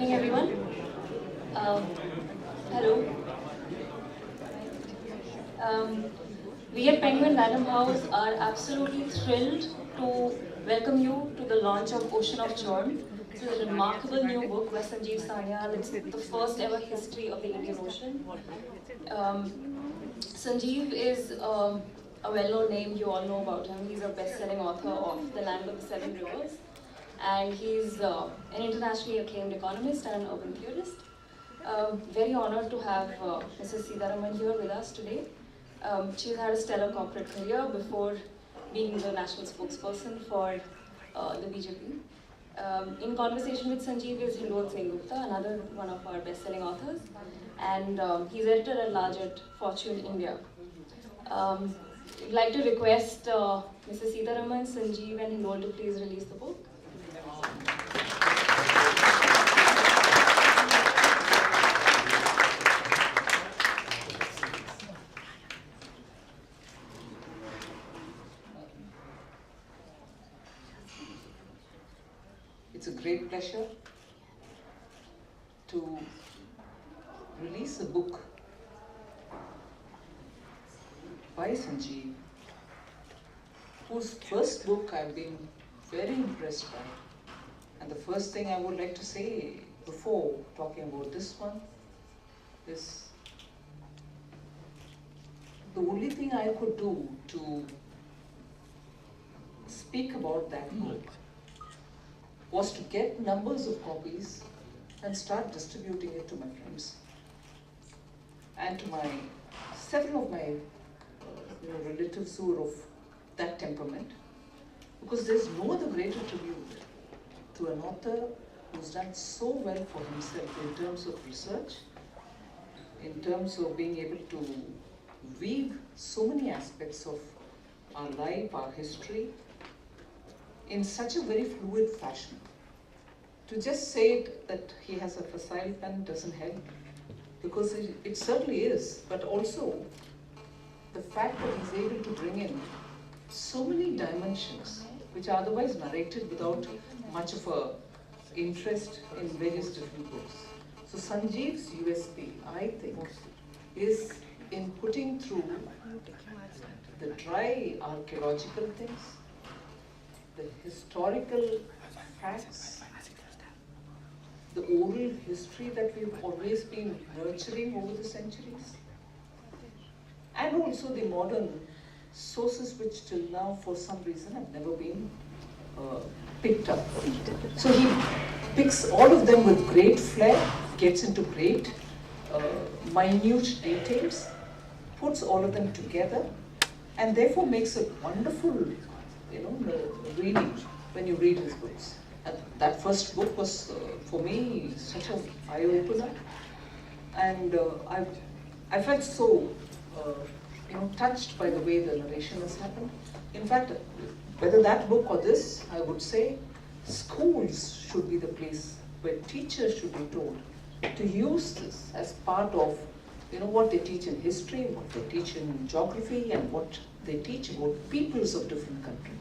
evening, everyone. Hello. We at Penquin Random House are absolutely thrilled to welcome you to the launch of Ocean of Churn. This is a remarkable new book by Sanjeev Sanyal. It's the first ever history of the Indian Ocean. Sanjeev is a well-known name. You all know about him. He's a best-selling author of The Land of the Seven Rivers. And he's an internationally acclaimed economist and an urban theorist. Very honored to have Mrs. Sitaraman here with us today. She's had a stellar corporate career before being the national spokesperson for the BJP. In conversation with Sanjeev is Hindol Singh Gupta, another one of our best-selling authors, and he's editor-at-large at Fortune India. I'd like to request Mrs. Sitaraman, Sanjeev, and Hindol to please release the book. It's a great pleasure to release a book by Sanjeev, whose first book I've been very impressed by. And the first thing I would like to say before talking about this one is the only thing I could do to speak about that book was to get numbers of copies and start distributing it to my friends and to several of my relatives who are of that temperament, because there's no other greater tribute to an author who's done so well for himself in terms of research, in terms of being able to weave so many aspects of our life, our history, in such a very fluid fashion. To just say that he has a facile pen doesn't help, because it certainly is, but also the fact that he's able to bring in so many dimensions which are otherwise narrated without much of a interest in various different books. So Sanjeev's USP, I think, is in putting through the dry archaeological things, the historical facts, the oral history that we've always been nurturing over the centuries, and also the modern sources which till now for some reason have never been picked up. So he picks all of them with great flair, gets into great minute details, puts all of them together, and therefore makes it wonderful, reading when you read his books. And that first book was for me such an eye-opener, and I felt so touched by the way the narration has happened. In fact, whether that book or this, I would say schools should be the place where teachers should be told to use this as part of what they teach in history, what they teach in geography, and what they teach about peoples of different countries.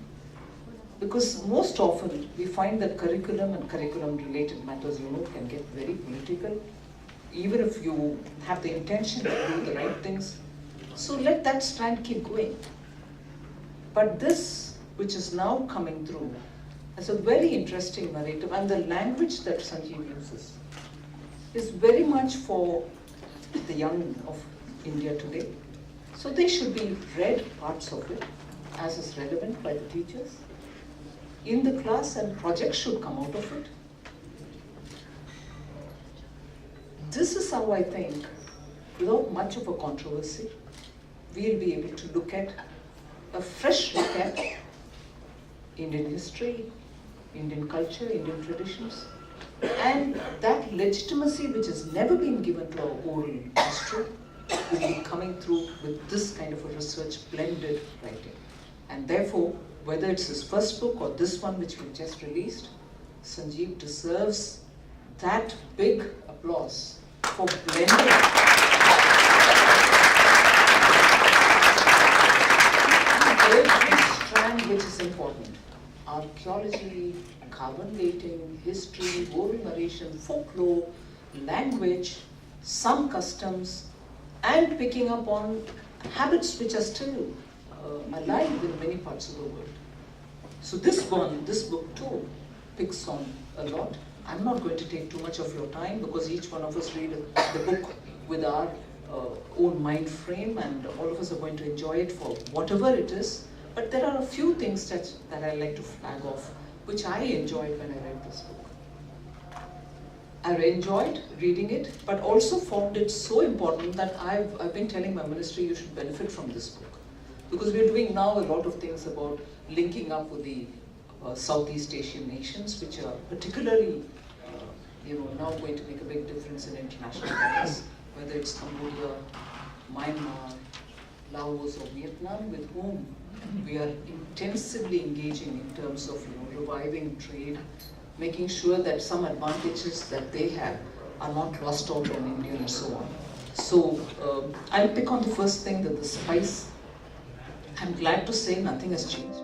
Because most often we find that curriculum and curriculum related matters can get very political, even if you have the intention to do the right things. So let that strand keep going. But this, which is now coming through, has a very interesting narrative, and the language that Sanjeev uses is very much for the young of India today. So they should be read, parts of it, as is relevant by the teachers in the class, and projects should come out of it. This is how I think, without much of a controversy, we'll be able to look at a fresh look at Indian history, Indian culture, Indian traditions, and that legitimacy which has never been given to our oral history will be coming through with this kind of a research blended writing. And therefore, whether it's his first book or this one which we just released, Sanjeev deserves that big applause for blending every strand which is important. Archaeology, carbon dating, history, oral narration, folklore, language, some customs, and picking up on habits which are still alive in many parts of the world. So this book too, picks on a lot. I'm not going to take too much of your time because each one of us read the book with our own mind frame, and all of us are going to enjoy it for whatever it is. But there are a few things that I like to flag off, which I enjoyed when I read this book. I enjoyed reading it, but also found it so important that I've been telling my ministry you should benefit from this book. Because we're doing now a lot of things about linking up with the Southeast Asian nations, which are particularly now going to make a big difference in international commerce, whether it's Cambodia, Myanmar, Laos or Vietnam, with whom we are intensively engaging in terms of reviving trade, making sure that some advantages that they have are not lost out on India and so on. So I'll pick on the first thing, that the spice. I'm glad to say nothing has changed.